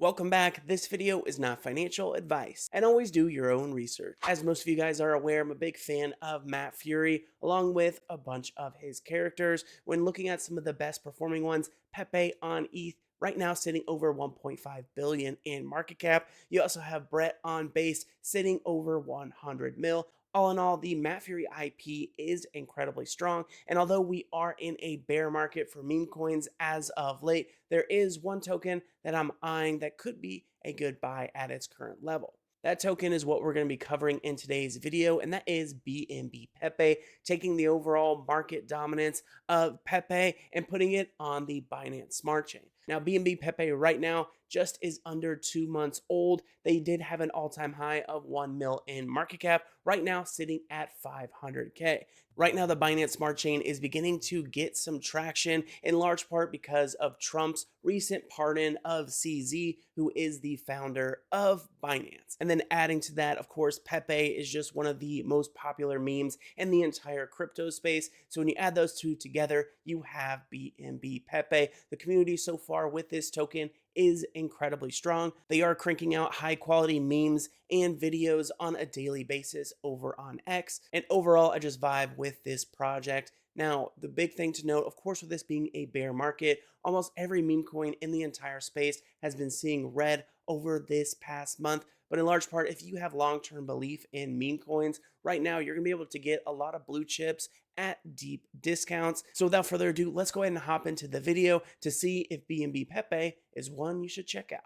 Welcome back. This video is not financial advice, and always do your own research. As most of you guys are aware, I'm a big fan of Matt Furie, along with a bunch of his characters. When looking at some of the best performing ones, Pepe on ETH, right now sitting over 1.5 billion in market cap. You also have Brett on base sitting over 100 mil. All in all, the Matt Furie IP is incredibly strong, and although we are in a bear market for meme coins as of late, there is one token that I'm eyeing that could be a good buy at its current level. That token is what we're going to be covering in today's video, and that is BNBPEPE, taking the overall market dominance of Pepe and putting it on the Binance Smart Chain. Now, BNBPEPE right now just is under 2 months old. They did have an all-time high of 1 mil in market cap, right now sitting at 500K. Right now, the Binance Smart Chain is beginning to get some traction, in large part because of Trump's recent pardon of CZ, who is the founder of Binance. And then adding to that, of course, Pepe is just one of the most popular memes in the entire crypto space. So when you add those two together, you have BNBPEPE. The community so far with this token is incredibly strong. They are cranking out high quality memes and videos on a daily basis over on X. And overall, I just vibe with this project. Now, the big thing to note, of course, with this being a bear market, almost every meme coin in the entire space has been seeing red over this past month. But in large part, if you have long-term belief in meme coins, right now you're going to be able to get a lot of blue chips at deep discounts. So without further ado, let's go ahead and hop into the video to see if BNBPEPE is one you should check out.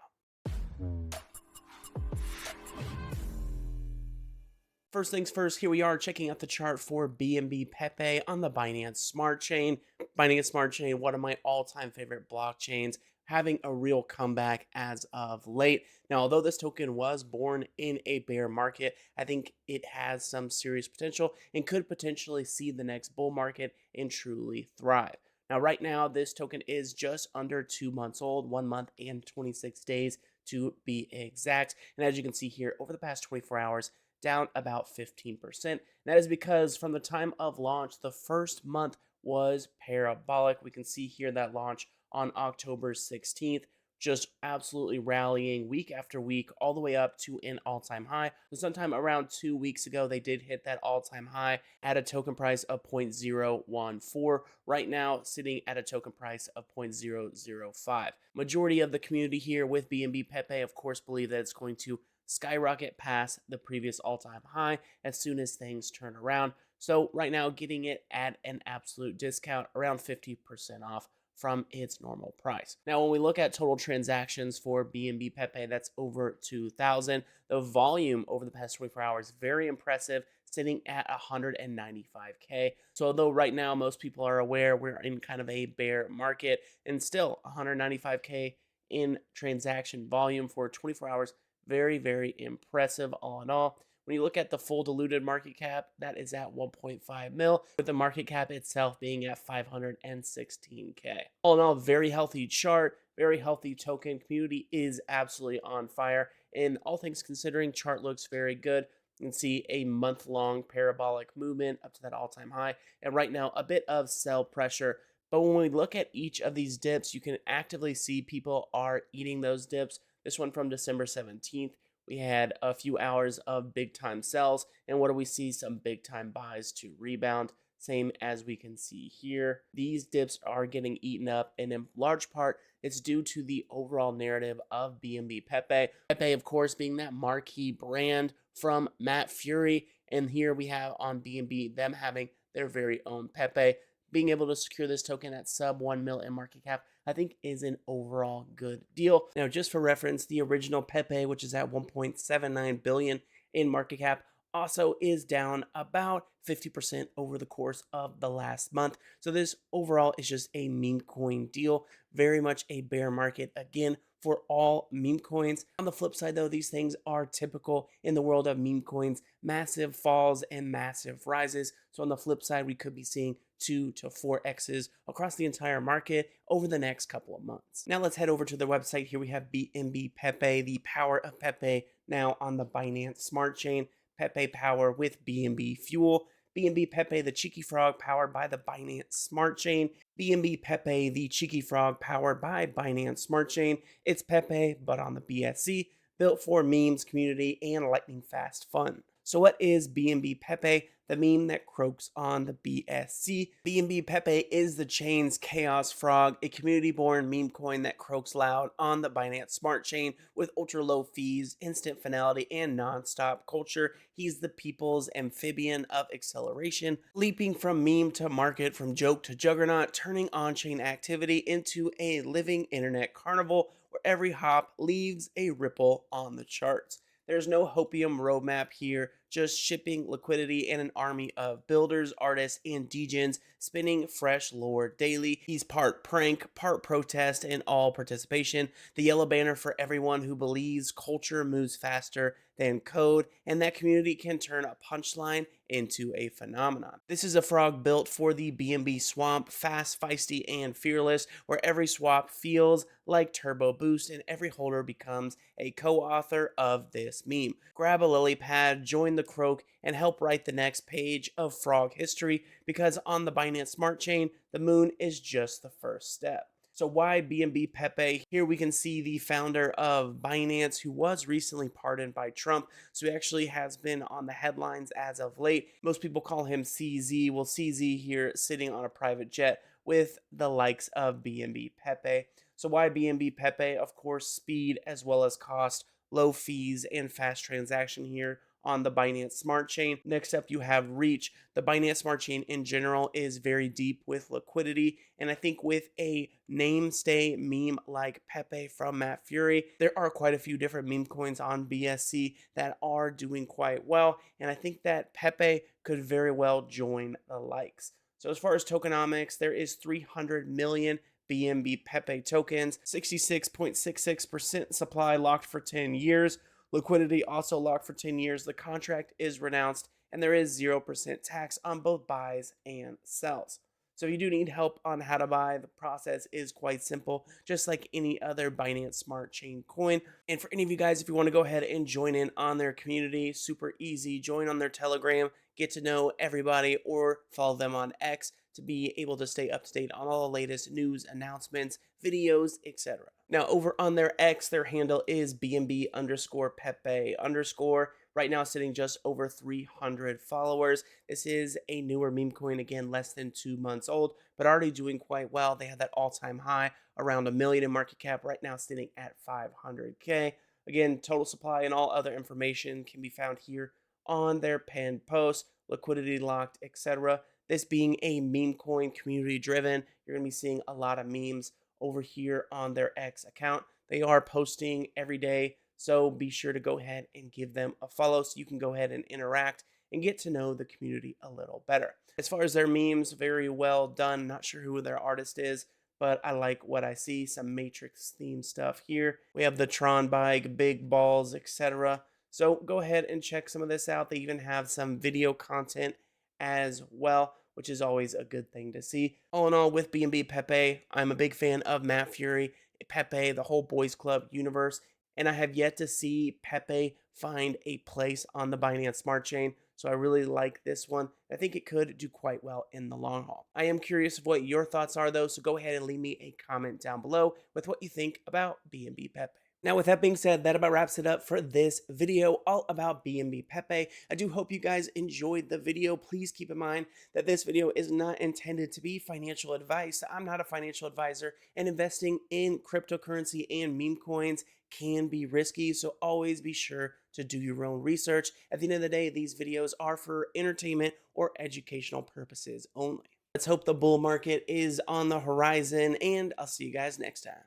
First things first, here we are checking out the chart for BNBPEPE on the Binance Smart Chain. Binance Smart Chain, one of my all-time favorite blockchains, having a real comeback as of late. Now, although this token was born in a bear market, I think it has some serious potential and could potentially see the next bull market and truly thrive. Now, right now, this token is just under 2 months old, 1 month and 26 days to be exact. And as you can see here, over the past 24 hours, down about 15%. And that is because from the time of launch, the first month was parabolic. We can see here that launch on October 16th, just absolutely rallying week after week, all the way up to an all-time high. So sometime around 2 weeks ago, they did hit that all-time high at a token price of 0.014. Right now, sitting at a token price of 0.005. Majority of the community here with BNBPEPE, of course, believe that it's going to skyrocket past the previous all-time high as soon as things turn around. So right now, getting it at an absolute discount, around 50% off from its normal price. Now, when we look at total transactions for BNBPEPE, that's over 2,000. The volume over the past 24 hours, very impressive, sitting at 195K. So although right now most people are aware we're in kind of a bear market, and still 195K in transaction volume for 24 hours, very, very impressive all in all. When you look at the full diluted market cap, that is at 1.5 mil, with the market cap itself being at 516K. All in all, very healthy chart, very healthy token. Community is absolutely on fire. And all things considering, chart looks very good. You can see a month-long parabolic movement up to that all-time high. And right now, a bit of sell pressure. But when we look at each of these dips, you can actively see people are eating those dips. This one from December 17th. We had a few hours of big time sells, and what do we see? Some big time buys to rebound, same as we can see here. These dips are getting eaten up, and in large part, it's due to the overall narrative of BNBPEPE. Pepe, of course, being that marquee brand from Matt Furie, and here we have on BNB them having their very own Pepe. Being able to secure this token at sub 1 mil in market cap, I think is an overall good deal. Now, just for reference, the original Pepe, which is at 1.79 billion in market cap, also is down about 50% over the course of the last month. So this overall is just a meme coin deal, very much a bear market again for all meme coins. On the flip side though, these things are typical in the world of meme coins, massive falls and massive rises. So on the flip side, we could be seeing 2 to 4x's across the entire market over the next couple of months. Now let's head over to the website. Here we have BNBPEPE, the power of Pepe, now on the Binance Smart Chain. Pepe Power with BNB Fuel. BNB Pepe, the cheeky frog powered by the Binance Smart Chain. BNB Pepe, the cheeky frog powered by Binance Smart Chain. It's Pepe, but on the BSC, built for memes, community, and lightning fast fun. So what is BNB Pepe, the meme that croaks on the BSC? BNB Pepe is the chain's chaos frog, a community-born meme coin that croaks loud on the Binance Smart Chain with ultra-low fees, instant finality, and non-stop culture. He's the people's amphibian of acceleration, leaping from meme to market, from joke to juggernaut, turning on-chain activity into a living internet carnival where every hop leaves a ripple on the charts. There's no hopium roadmap here, just shipping liquidity and an army of builders, artists, and degens spinning fresh lore daily. He's part prank, part protest, and all participation. The yellow banner for everyone who believes culture moves faster than code, and that community can turn a punchline into a phenomenon. This is a frog built for the BNB swamp, fast, feisty, and fearless, where every swap feels like turbo boost and every holder becomes a co-author of this meme. Grab a lily pad, join the croak, and help write the next page of frog history, because on the Binance Smart Chain, the moon is just the first step. So why BNB Pepe? Here we can see the founder of Binance, who was recently pardoned by Trump. So he actually has been on the headlines as of late. Most people call him CZ. Well, CZ here sitting on a private jet with the likes of BNB Pepe. So why BNB Pepe? Of course, speed as well as cost, low fees, and fast transaction here on the Binance Smart Chain. Next up, you have reach. The Binance Smart Chain in general is very deep with liquidity, and I think with a namestay meme like Pepe from Matt Furie, there are quite a few different meme coins on BSC that are doing quite well, and I think that Pepe could very well join the likes. So as far as tokenomics, there is 300 million BNB Pepe tokens, 66.66% supply locked for 10 years. Liquidity also locked for 10 years. The contract is renounced, and there is 0% tax on both buys and sells. So if you do need help on how to buy, the process is quite simple, just like any other Binance Smart Chain coin. And for any of you guys, if you want to go ahead and join in on their community, super easy. Join on their Telegram, get to know everybody, or follow them on X to be able to stay up to date on all the latest news, announcements, videos, etc. Now, over on their X, their handle is BNB_Pepe_. Right now, sitting just over 300 followers. This is a newer meme coin, again, less than 2 months old, but already doing quite well. They had that all-time high, around $1 million in market cap, right now sitting at 500K. Again, total supply and all other information can be found here on their pinned post, liquidity locked, etc. This being a meme coin, community driven, you're going to be seeing a lot of memes over here on their X account. They are posting every day, so be sure to go ahead and give them a follow so you can go ahead and interact and get to know the community a little better. As far as their memes, very well done. Not sure who their artist is, but I like what I see. Some Matrix theme stuff here. We have the Tron bike, big balls, etc. So go ahead and check some of this out. They even have some video content as well, which is always a good thing to see. All in all, with BNB Pepe, I'm a big fan of Matt Furie, Pepe, the whole Boys Club universe, and I have yet to see Pepe find a place on the Binance Smart Chain. So I really like this one. I think it could do quite well in the long haul. I am curious of what your thoughts are though, so go ahead and leave me a comment down below with what you think about BNB Pepe. Now, with that being said, that about wraps it up for this video all about BNB Pepe. I do hope you guys enjoyed the video. Please keep in mind that this video is not intended to be financial advice. I'm not a financial advisor, and investing in cryptocurrency and meme coins can be risky, so always be sure to do your own research. At the end of the day, these videos are for entertainment or educational purposes only. Let's hope the bull market is on the horizon, and I'll see you guys next time.